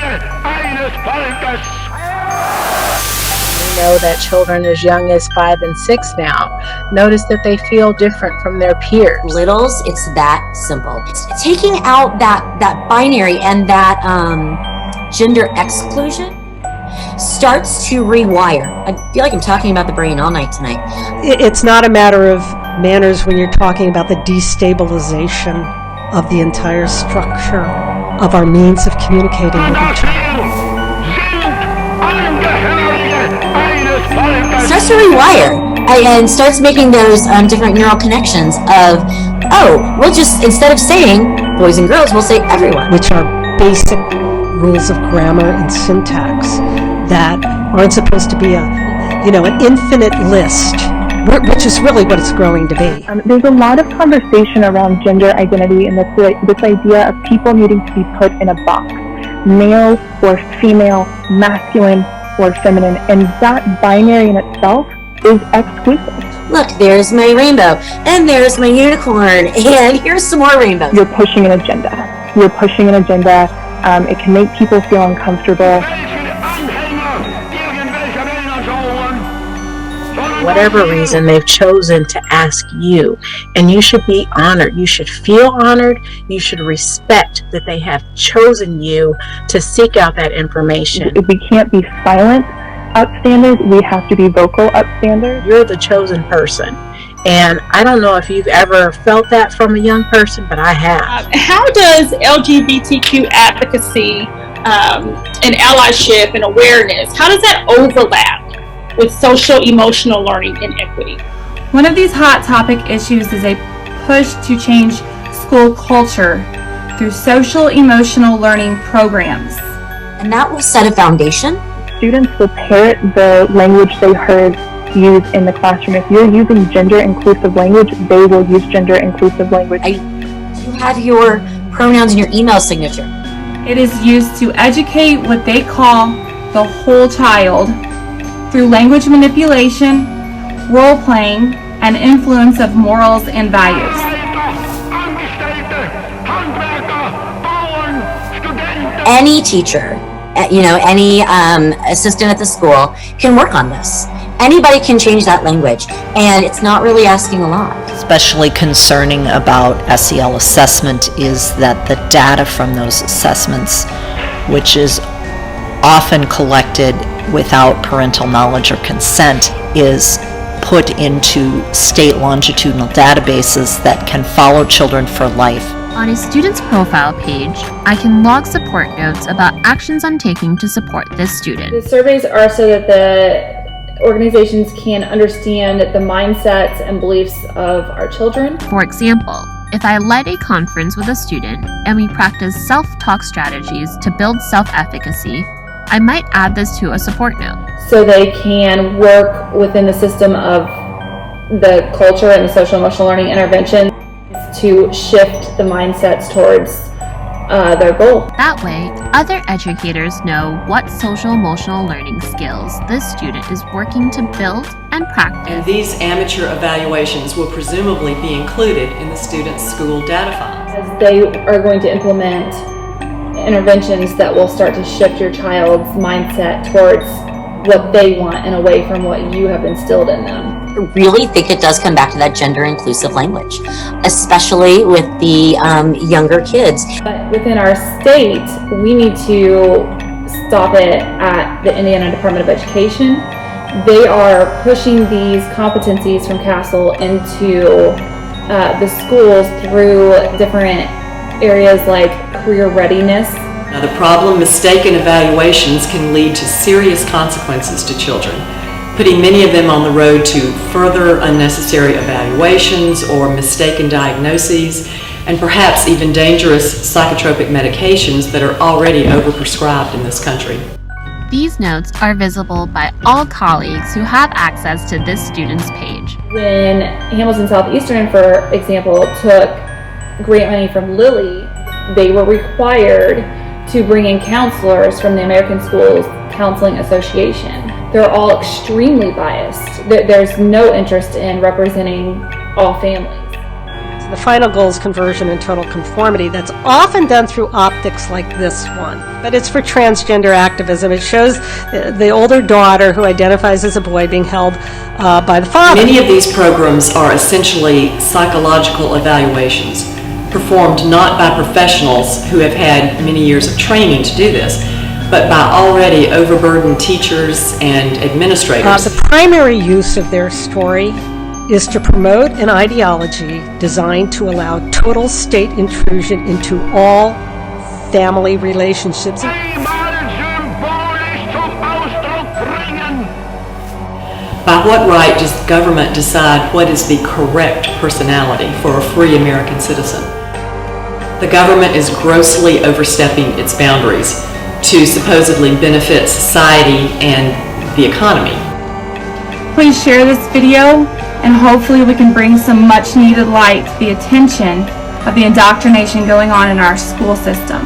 We know that children as young as 5 and 6 now notice that they feel different from their peers. Littles, it's that simple. It's taking out that binary and that gender exclusion starts to rewire. I feel like I'm talking about the brain all night tonight. It's not a matter of manners when you're talking about the destabilization of the entire structure of our means of communicating with each other. Starts to rewire and starts making those different neural connections of, oh, we'll just, instead of saying boys and girls, we'll say everyone. Which are basic rules of grammar and syntax that aren't supposed to be an infinite list, which is really what it's growing to be. There's a lot of conversation around gender identity and this idea of people needing to be put in a box, male or female, masculine or feminine, and that binary in itself is exclusive. Look, there's my rainbow, and there's my unicorn, and here's some more rainbows. You're pushing an agenda. It can make people feel uncomfortable. Whatever reason, they've chosen to ask you, and you should be honored. You should feel honored. You should respect that they have chosen you to seek out that information. We can't be silent upstanders. We have to be vocal upstanders. You're the chosen person. And I don't know if you've ever felt that from a young person, but I have. How does LGBTQ advocacy and allyship and awareness, how does that overlap with social emotional learning and equity? One of these hot topic issues is a push to change school culture through social emotional learning programs. And that will set a foundation. Students will parrot the language they heard used in the classroom. If you're using gender inclusive language, they will use gender inclusive language. You have your pronouns in your email signature. It is used to educate what they call the whole child through language manipulation, role-playing, and influence of morals and values. Any teacher, any assistant at the school can work on this. Anybody can change that language, and it's not really asking a lot. Especially concerning about SEL assessment is that the data from those assessments, which is often collected without parental knowledge or consent, is put into state longitudinal databases that can follow children for life. On a student's profile page, I can log support notes about actions I'm taking to support this student. The surveys are so that the organizations can understand the mindsets and beliefs of our children. For example, if I led a conference with a student and we practiced self-talk strategies to build self-efficacy, I might add this to a support note. So they can work within the system of the culture and the social emotional learning intervention to shift the mindsets towards their goal. That way, other educators know what social emotional learning skills this student is working to build and practice. And these amateur evaluations will presumably be included in the student's school data files. As they are going to implement interventions that will start to shift your child's mindset towards what they want and away from what you have instilled in them. I really think it does come back to that gender inclusive language, especially with the younger kids. But within our state, we need to stop it at the Indiana Department of Education. They are pushing these competencies from CASEL into the schools through different areas like career readiness. Now, the problem, mistaken evaluations can lead to serious consequences to children, putting many of them on the road to further unnecessary evaluations or mistaken diagnoses, and perhaps even dangerous psychotropic medications that are already overprescribed in this country. These notes are visible by all colleagues who have access to this student's page. When Hamilton Southeastern, for example, took grant money from Lilly, they were required to bring in counselors from the American Schools Counseling Association. They're all extremely biased. There's no interest in representing all families. The final goal is conversion and total conformity. That's often done through optics like this one, but it's for transgender activism. It shows the older daughter who identifies as a boy being held by the father. Many of these programs are essentially psychological evaluations, performed not by professionals who have had many years of training to do this, but by already overburdened teachers and administrators. The primary use of their story is to promote an ideology designed to allow total state intrusion into all family relationships. By what right does the government decide what is the correct personality for a free American citizen? The government is grossly overstepping its boundaries to supposedly benefit society and the economy. Please share this video, and hopefully we can bring some much needed light to the attention of the indoctrination going on in our school system.